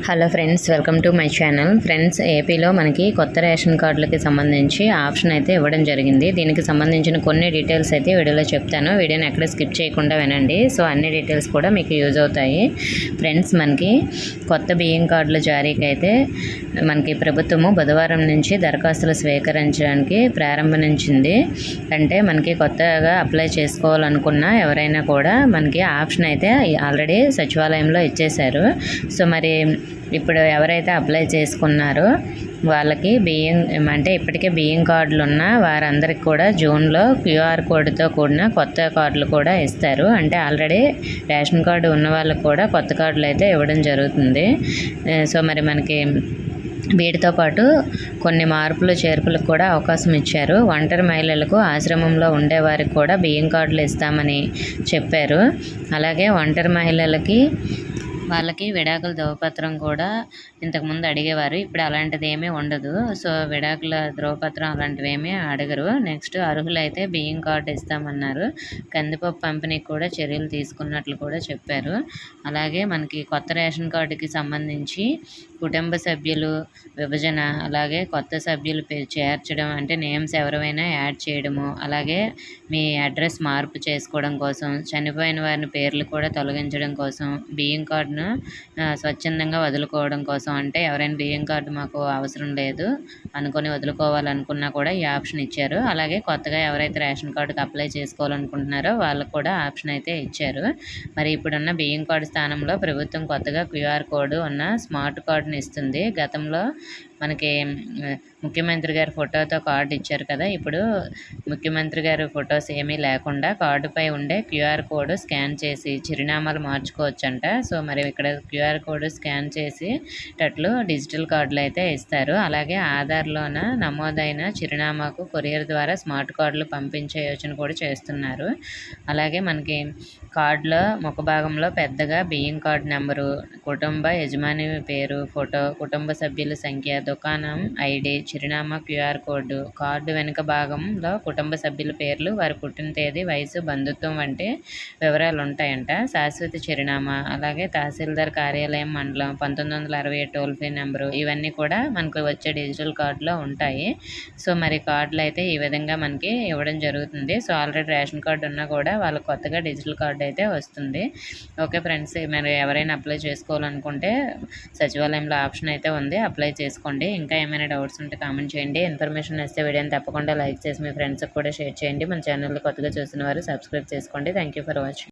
Hello friends, welcome to my channel. Friends, ఏపీలో మనకి కొత్త రేషన్ కార్డులకి సంబంధించి ఆప్షన్ అయితే ఇవ్వడం జరిగింది. దీనికి సంబంధించిన కొన్ని డీటెయిల్స్ అయితే వీడియోలో చెప్తాను. వీడియోని ఎక్కడ స్కిప్ చేయకుండా వినండి. సో అన్ని డీటెయిల్స్ కూడా మీకు యూజ్ అవుతాయి. ఫ్రెండ్స్, మనకి కొత్త బియ్యం కార్డుల జారీకి అయితే మనకి ప్రభుత్వము బుధవారం నుంచి దరఖాస్తులు స్వీకరించడానికి ప్రారంభించింది. అంటే మనకి కొత్తగా అప్లై చేసుకోవాలనుకున్న ఎవరైనా కూడా మనకి ఆప్షన్ అయితే ఆల్రెడీ సచివాలయంలో ఇచ్చేశారు. సో మరి ఇప్పుడు ఎవరైతే అప్లై చేసుకున్నారో వాళ్ళకి బియ్యం అంటే ఇప్పటికే బియ్యం కార్డులు ఉన్న వారందరికీ కూడా జూన్లో క్యూఆర్ కోడ్తో కూడిన కొత్త కార్డులు కూడా ఇస్తారు. అంటే ఆల్రెడీ రేషన్ కార్డు ఉన్న వాళ్ళకు కూడా కొత్త కార్డులు అయితే ఇవ్వడం జరుగుతుంది. సో మరి మనకి వీటితో పాటు కొన్ని మార్పులు చేర్పులకు కూడా అవకాశం ఇచ్చారు. ఒంటరి మహిళలకు ఆశ్రమంలో ఉండేవారికి కూడా బియ్యం కార్డులు ఇస్తామని చెప్పారు. అలాగే ఒంటరి మహిళలకి వాళ్ళకి విడాకుల ధ్రువపత్రం కూడా ఇంతకుముందు అడిగేవారు. ఇప్పుడు అలాంటిది ఏమీ ఉండదు. సో విడాకుల ధ్రువపత్రం అలాంటివి ఏమీ అడగరు. నెక్స్ట్ అర్హులైతే బియ్యం కార్డు ఇస్తామన్నారు. కందిపప్పు పంపిణీకి కూడా చర్యలు తీసుకున్నట్లు కూడా చెప్పారు. అలాగే మనకి కొత్త రేషన్ కార్డుకి సంబంధించి కుటుంబ సభ్యులు విభజన, అలాగే కొత్త సభ్యులు చేర్చడం, అంటే నేమ్స్ ఎవరైనా యాడ్ చేయడము, అలాగే మీ అడ్రస్ మార్పు చేసుకోవడం కోసం, చనిపోయిన వారిని పేర్లు కూడా తొలగించడం కోసం, బియ్యం కార్డును స్వచ్ఛందంగా వదులుకోవడం కోసం, అంటే ఎవరైనా బియ్యం కార్డు మాకు అవసరం లేదు అనుకొని వదులుకోవాలనుకున్నా కూడా ఈ ఆప్షన్ ఇచ్చారు. అలాగే కొత్తగా ఎవరైతే రేషన్ కార్డుకి అప్లై చేసుకోవాలనుకుంటున్నారో వాళ్ళకు కూడా ఆప్షన్ అయితే ఇచ్చారు. మరి ఇప్పుడున్న బియ్యం కార్డు స్థానంలో ప్రభుత్వం కొత్తగా క్యూఆర్ కోడ్ ఉన్న స్మార్ట్ కార్డుని ఇస్తుంది. గతంలో మనకి ముఖ్యమంత్రి గారి ఫోటోతో కార్డు ఇచ్చారు కదా, ఇప్పుడు ముఖ్యమంత్రి గారి ఫొటోస్ ఏమీ లేకుండా కార్డుపై ఉండే క్యూఆర్ కోడ్ స్కాన్ చేసి చిరునామాలు మార్చుకోవచ్చంట. సో మరి ఇక్కడ క్యూఆర్ కోడ్ స్కాన్ చేసేటట్లు డిజిటల్ కార్డులు అయితే ఇస్తారు. అలాగే ఆధార్లోన నమోదైన చిరునామాకు కొరియర్ ద్వారా స్మార్ట్ కార్డులు పంపించే యోచన కూడా చేస్తున్నారు. అలాగే మనకి కార్డులో ముఖ భాగంలో పెద్దగా బియ్యం కార్డు నెంబరు, కుటుంబ యజమాని పేరు, ఫోటో, కుటుంబ సభ్యుల సంఖ్య, దుకాణం ఐడి, చిరునామా, క్యూఆర్ కోడ్, కార్డు వెనుక భాగంలో కుటుంబ సభ్యుల పేర్లు, వారి పుట్టిన తేదీ, వయసు, బంధుత్వం వంటి వివరాలు ఉంటాయంట. శాశ్వత చిరునామా, అలాగే తహసీల్దార్ కార్యాలయం, మండలం, 1967 టోల్ ఫ్రీ నెంబరు, ఇవన్నీ కూడా మనకు వచ్చే డిజిటల్ కార్డులో ఉంటాయి. సో మరి కార్డులు అయితే ఈ విధంగా మనకి ఇవ్వడం జరుగుతుంది. సో ఆల్రెడీ రేషన్ కార్డు ఉన్నా కూడా వాళ్ళకి కొత్తగా డిజిటల్ కార్డు అయితే వస్తుంది. ఓకే ఫ్రెండ్స్, మరి ఎవరైనా అప్లై చేసుకోవాలనుకుంటే సచివాలయంలో ఆప్షన్ అయితే ఉంది, అప్లై చేసుకోండి. ఇంకా ఏమైనా డౌట్స్ ఉంటే కామెంట్ చేయండి. ఇన్ఫర్మేషన్ వస్తే వీడియోని తప్పకుండా లైక్ చేసి మీ ఫ్రెండ్స్కి కూడా షేర్ చేయండి. మన ఛానల్ని కొత్తగా చూసిన వారు సబ్స్క్రైబ్ చేసుకోండి. Thank you for watching.